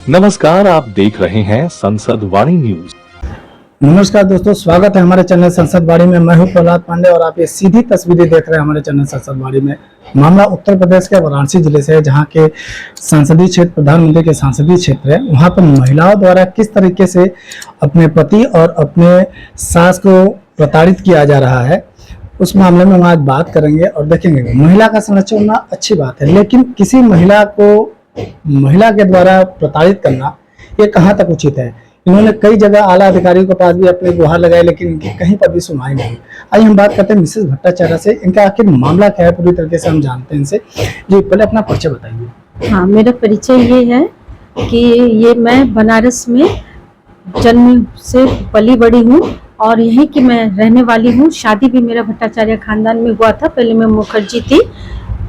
नमस्कार, आप देख रहे हैं संसद वाणी न्यूज। नमस्कार दोस्तों, स्वागत है हमारे चैनल संसद वाणी में। मैं हूं प्रहलाद पांडे और आप ये सीधी तस्वीरें देख रहे हैं हमारे चैनल संसद वाणी में। मामला उत्तर प्रदेश के वाराणसी जिले से है, जहां के संसदीय क्षेत्र प्रधानमंत्री के संसदीय क्षेत्र है। वहां पर महिलाओं द्वारा किस तरीके से अपने पति और अपने सास को प्रताड़ित किया जा रहा है, उस मामले में हम आज बात करेंगे और देखेंगे। महिला का संरक्षण होना अच्छी बात है, लेकिन किसी महिला को महिला के द्वारा प्रताड़ित करना ये कहाँ तक उचित है। इन्होंने कई जगह आला अधिकारियों के पास भी अपने गुहार लगाए, लेकिन इनकी कहीं पर भी सुनवाई नहीं। आइए हम बात करते हैं मिसेस भट्टाचार्य से। इनका आखिर मामला क्या है, पूरी तरीके से हम जानते हैं इनसे। जी, पहले अपना परिचय बताइए। हाँ, मेरा परिचय ये है कि ये मैं बनारस में जन्म से पली बड़ी हूँ और यहीं की मैं रहने वाली हूँ। शादी भी मेरा भट्टाचार्य खानदान में हुआ था। पहले मैं मुखर्जी थी,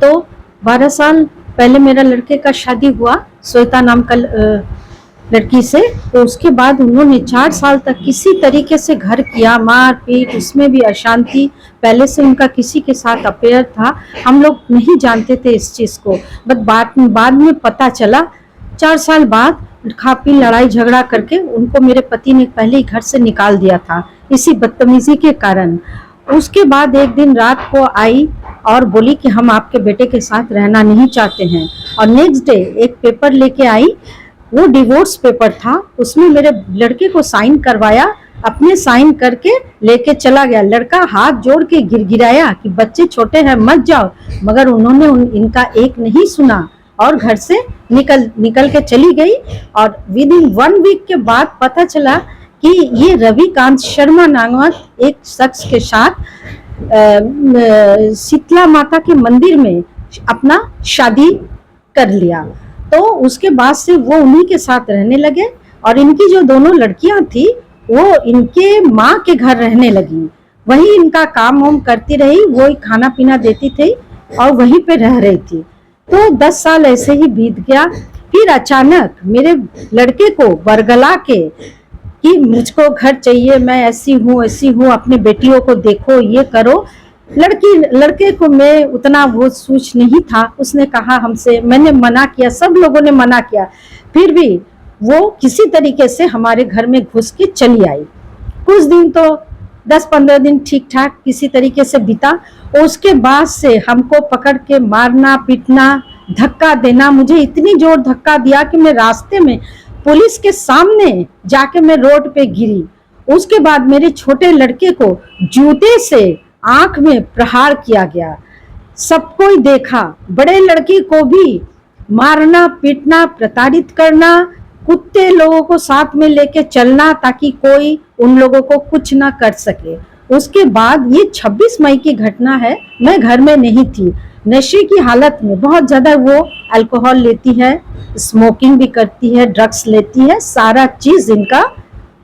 तो 12 साल पहले मेरा लड़के का शादी हुआ श्वेता नाम का लड़की से। तो उसके बाद उन्होंने 4 साल तक किसी तरीके से घर किया, मार पीट, उसमें भी अशांति। पहले से उनका किसी के साथ अफेयर था, हम लोग नहीं जानते थे इस चीज़ को। बट बाद में पता चला। 4 साल बाद खा पी लड़ाई झगड़ा करके उनको मेरे पति ने पहले ही घर से निकाल दिया था, इसी बदतमीजी के कारण। उसके बाद एक दिन रात को आई और बोली कि हम आपके बेटे के साथ रहना नहीं चाहते हैं। और नेक्स्ट डे एक पेपर लेके आई, वो डिवोर्स पेपर था। उसमें मेरे लड़के को साइन करवाया, अपने साइन करके लेके चला गया। लड़का हाथ जोड़ के गिड़गिड़ाया कि बच्चे छोटे हैं मत जाओ, मगर उन्होंने इनका एक नहीं सुना और घर से निकल के चली गई। और विद इन 1 वीक के बाद पता चला कि ये रविकांत शर्मा नामक एक शख्स के साथ शीतला माता के मंदिर में अपना शादी कर लिया। तो उसके बाद से वो उन्हीं के साथ रहने लगे और इनकी जो दोनों लड़कियां थी वो इनके माँ के घर रहने लगी। वही इनका काम वाम करती रही, वो खाना पीना देती थी और वहीं पे रह रही थी। तो 10 साल ऐसे ही बीत गया। फिर अचानक मेरे लड़के को बरगला के कि मुझको घर चाहिए, मैं ऐसी हूँ, अपने बेटियों को देखो, ये करो। लड़के को मैं उतना वो सोच नहीं था। उसने कहा हमसे, मैंने मना किया, सब लोगों ने मना किया, फिर भी वो किसी तरीके से हमारे घर में घुस के चली आई। कुछ दिन तो 10-15 दिन ठीक ठाक किसी तरीके से बीता। उसके बाद से हमको पकड़ के मारना पीटना, धक्का देना। मुझे इतनी जोर धक्का दिया कि मैं रास्ते में पुलिस के सामने जाके मैं रोड पे गिरी। उसके बाद मेरे छोटे लड़के को जूते से आंख में प्रहार किया गया। सबको ही देखा, बड़े लड़के को भी मारना पीटना, प्रताड़ित करना, कुत्ते लोगों को साथ में लेके चलना ताकि कोई उन लोगों को कुछ ना कर सके। उसके बाद ये 26 मई की घटना है। मैं घर में नहीं थी, नशे की हालत में बहुत ज्यादा वो अल्कोहल लेती है, स्मोकिंग भी करती है, ड्रग्स लेती है, सारा चीज इनका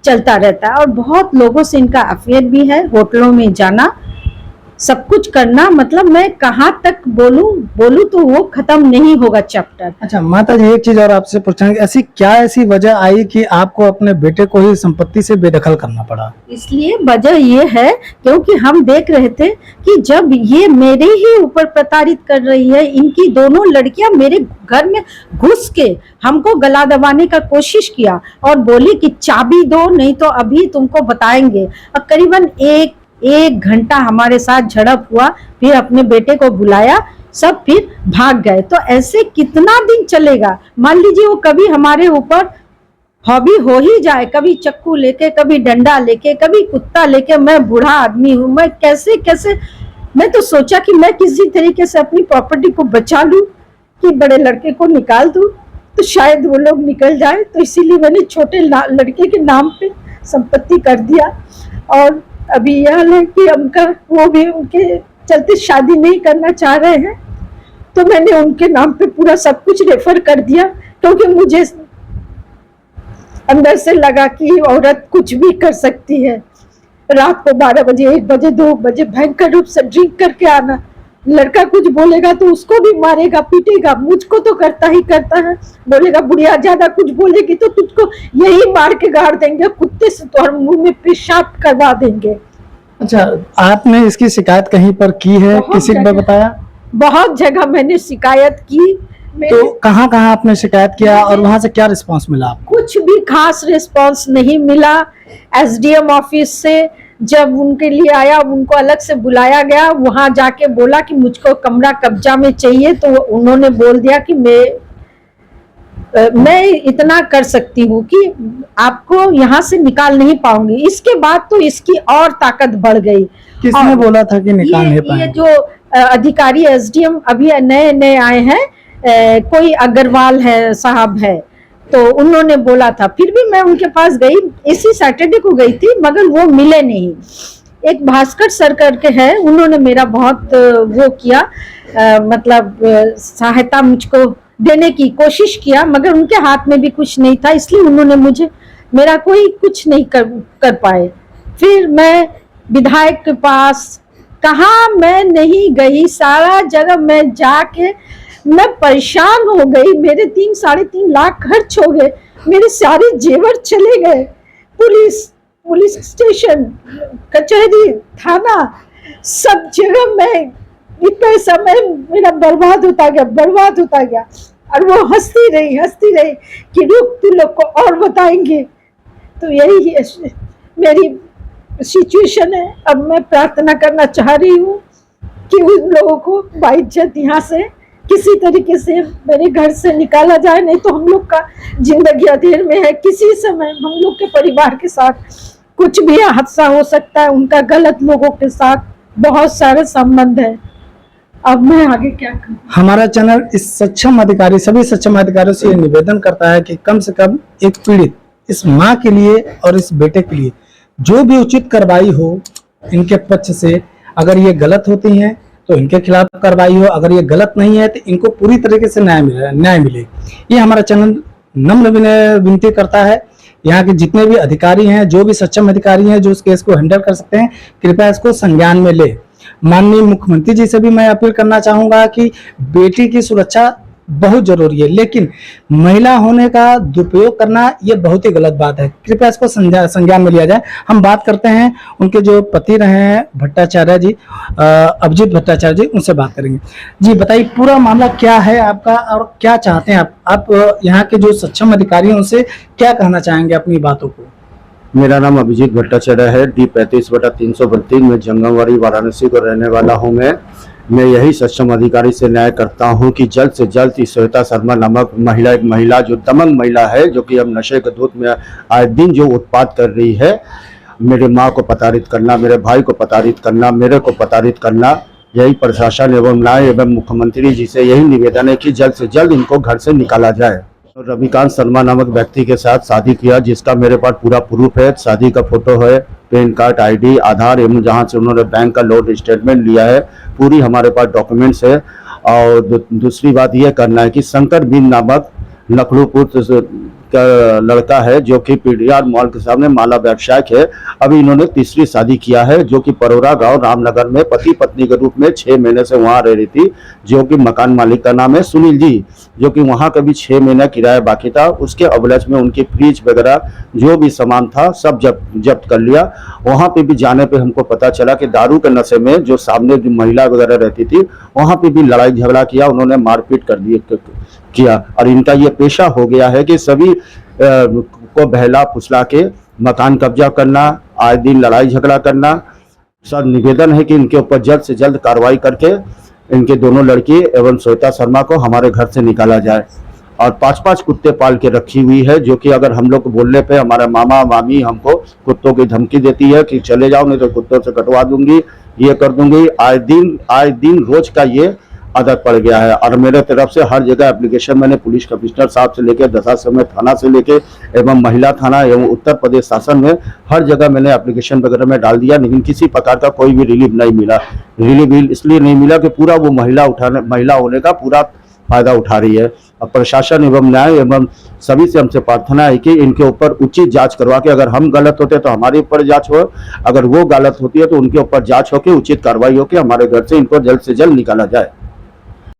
चलता रहता है। और बहुत लोगों से इनका अफेयर भी है, होटलों में जाना, सब कुछ करना। मतलब मैं कहाँ तक बोलूं तो वो खत्म नहीं होगा चैप्टर। अच्छा माता जी, एक चीज और आपसे पूछना, ऐसी वजह आई कि आपको अपने बेटे को ही संपत्ति से बेदखल करना पड़ा? इसलिए वजह ये है क्योंकि हम देख रहे थे कि जब ये मेरे ही ऊपर प्रताड़ित कर रही है, इनकी दोनों लड़कियां मेरे घर में घुस के हमको गला दबाने का कोशिश किया और बोली कि चाबी दो, नहीं तो अभी तुमको बताएंगे। और करीबन एक घंटा हमारे साथ झड़प हुआ, फिर अपने बेटे को बुलाया, सब फिर भाग गए। तो ऐसे कितना दिन चलेगा? मान लीजिए वो कभी हमारे ऊपर हॉबी हो ही जाए, कभी चक्कू लेके, कभी डंडा लेके, कभी कुत्ता लेके। मैं बूढ़ा आदमी हूँ, मैं कैसे मैं तो सोचा कि मैं किसी तरीके से अपनी प्रॉपर्टी को बचा लूं, कि बड़े लड़के को निकाल दूं तो शायद वो लोग निकल जाए। तो इसीलिए मैंने छोटे लड़के के नाम पे संपत्ति कर दिया। और अभी यह है कि उनका वो भी उनके चलते शादी नहीं करना चाह रहे हैं, तो मैंने उनके नाम पे पूरा सब कुछ रेफर कर दिया। क्योंकि मुझे अंदर से लगा कि औरत कुछ भी कर सकती है। रात को 12 बजे, 1 बजे, 2 बजे भयंकर रूप से ड्रिंक करके आना। लड़का कुछ बोलेगा तो उसको भी मारेगा पीटेगा, मुझको तो करता ही करता है। बोलेगा बुढ़िया ज्यादा कुछ बोलेगी तो तुझको यही मार के गाड़ देंगे, कुत्ते से तो मुंह में पेशाब करवा देंगे। अच्छा, आपने इसकी शिकायत कहीं पर की है? किसी को बताया? बहुत जगह मैंने शिकायत की, तो कहाँ कहाँ आपने शिकायत किया और वहां से क्या रिस्पांस मिला आपको? कुछ भी खास रिस्पांस नहीं मिला। एसडीएम ऑफिस से जब उनके लिए आया, उनको अलग से बुलाया गया, वहां जाके बोला कि मुझको कमरा कब्जा में चाहिए, तो उन्होंने बोल दिया कि मैं इतना कर सकती हूँ कि आपको यहाँ से निकाल नहीं पाऊंगी। इसके बाद तो इसकी और ताकत बढ़ गई। किसने बोला था कि निकाल नहीं ये पाएंगे? जो अधिकारी एसडीएम अभी नए नए आए हैं, कोई अग्रवाल है साहब है, तो उन्होंने बोला था। फिर भी मैं उनके पास गई, इसी सैटरडे को गई थी, मगर वो मिले नहीं। एक भास्कर सर करके है, उन्होंने मेरा बहुत वो किया, मतलब सहायता मुझको देने की कोशिश किया, मगर उनके हाथ में भी कुछ नहीं था, इसलिए उन्होंने मुझे मेरा कोई कुछ नहीं कर पाए। फिर मैं विधायक के पास कहाँ मैं नहीं गई, सारा जगह मैं जाके मैं परेशान हो गई। मेरे 3-3.5 लाख खर्च हो गए, मेरे सारे जेवर चले गए। पुलिस स्टेशन, कचहरी, थाना, सब जगह मैं इतना समय मेरा बर्बाद होता गया। और वो हंसती रही कि रुक, तू लोग को और बताएंगे। तो यही है मेरी सिचुएशन है। अब मैं प्रार्थना करना चाह रही हूँ कि उन लोगों को बाइज्जत यहाँ से किसी तरीके से मेरे घर से निकाला जाए, नहीं तो हम लोग का जिंदगी अंधेर में है। किसी समय हम लोग के परिवार के साथ कुछ भी हादसा हो सकता है। उनका गलत लोगों के साथ बहुत सारे संबंध है। अब मैं आगे क्या करूं? हमारा चैनल इस सक्षम अधिकारी, सभी सक्षम अधिकारियों से ये निवेदन करता है कि कम से कम एक पीड़ित इस माँ के लिए और इस बेटे के लिए जो भी उचित कार्रवाई हो इनके पक्ष से। अगर ये गलत होती हैं तो इनके खिलाफ कार्रवाई हो, अगर ये गलत नहीं है तो इनको पूरी तरीके से न्याय मिले। ये हमारा चैनल नम्र विनती करता है। यहाँ के जितने भी अधिकारी हैं, जो भी सक्षम अधिकारी हैं जो इस केस को हैंडल कर सकते हैं, कृपया इसको संज्ञान में ले। माननीय मुख्यमंत्री जी से भी मैं अपील करना चाहूंगा कि बेटी की सुरक्षा बहुत जरूरी है, लेकिन महिला होने का दुरुपयोग करना ये बहुत ही गलत बात है। कृपया इसको संज्ञान में लिया जाए। हम बात करते हैं उनके जो पति रहे हैं भट्टाचार्य जी, अभिजीत भट्टाचार्य जी, उनसे बात करेंगे। जी बताइए पूरा मामला क्या है आपका और क्या चाहते हैं आप यहाँ के जो सक्षम अधिकारी हैं उनसे क्या कहना चाहेंगे अपनी बातों को? मेरा नाम अभिजीत भट्टाचार्य है, D35/332 में जंगमवाड़ी वाराणसी को रहने वाला हूं। मैं यही सक्षम अधिकारी से न्याय करता हूं कि जल्द से जल्द इस श्वेता शर्मा नामक महिला, एक महिला जो दमंग महिला है, जो कि अब नशे के धूत में आए दिन जो उत्पात कर रही है, मेरे माँ को प्रताड़ित करना, मेरे भाई को प्रताड़ित करना, मेरे को प्रताड़ित करना, यही प्रशासन एवं न्याय एवं मुख्यमंत्री जी से यही निवेदन है कि जल्द से जल्द इनको घर से निकाला जाए। रविकांत शर्मा नामक व्यक्ति के साथ शादी किया, जिसका मेरे पास पूरा प्रूफ है। शादी का फोटो है, पैन कार्ड, ID, आधार एवं जहां से उन्होंने बैंक का लोन स्टेटमेंट लिया है, पूरी हमारे पास डॉक्यूमेंट्स है। और दूसरी बात यह करना है कि शंकर बिन नामक नखलूपुर का लड़का है, जो कि PDR मॉल के सामने माला व्यवसायिक है। अभी इन्होंने तीसरी शादी किया है, जो कि परोरा गांव रामनगर में पति पत्नी के रूप में 6 महीने से वहां रह रही थी, जो कि मकान मालिक का नाम है सुनील जी, जो कि वहां का भी 6 महीना किराया बाकी था। उसके अवलज में उनकी फ्रिज वगैरह जो भी सामान था सब जब्त कर लिया। वहां पे भी जाने पे हमको पता चला कि दारू के नशे में जो सामने जो महिला वगैरह रहती थी, वहां पे भी लड़ाई झगड़ा किया, उन्होंने मारपीट किया। और इनका ये पेशा हो गया है कि सभी को बहला फुसला के मकान कब्जा करना, आए दिन लड़ाई झगड़ा करना। सर निवेदन है कि इनके ऊपर जल्द से जल्द कार्रवाई करके इनके दोनों लड़की एवं श्वेता शर्मा को हमारे घर से निकाला जाए। और 5-5 कुत्ते पाल के रखी हुई है, जो कि अगर हम लोग को बोलने पे हमारा मामा मामी हमको कुत्तों की धमकी देती है कि चले जाओ नहीं तो कुत्तों से कटवा दूंगी, ये कर दूंगी। आए दिन रोज का ये आदत पड़ गया है। और मेरे तरफ से हर जगह एप्लीकेशन मैंने पुलिस कमिश्नर साहब से लेकर दशाश्वमेध थाना से लेकर एवं महिला थाना एवं उत्तर प्रदेश शासन में हर जगह मैंने एप्लीकेशन वगैरह में डाल दिया, लेकिन किसी प्रकार का कोई भी रिलीफ नहीं मिला। रिलीफ इसलिए नहीं मिला कि पूरा वो महिला होने का पूरा फायदा उठा रही है। अब प्रशासन एवं न्याय एवं सभी से हमसे प्रार्थना है कि इनके ऊपर उचित जांच करवा के, अगर हम गलत होते तो हमारे ऊपर जांच हो, अगर वो गलत होती है तो उनके ऊपर जांच होकर उचित कार्रवाई होकर हमारे घर से इनको जल्द से जल्द निकाला जाए।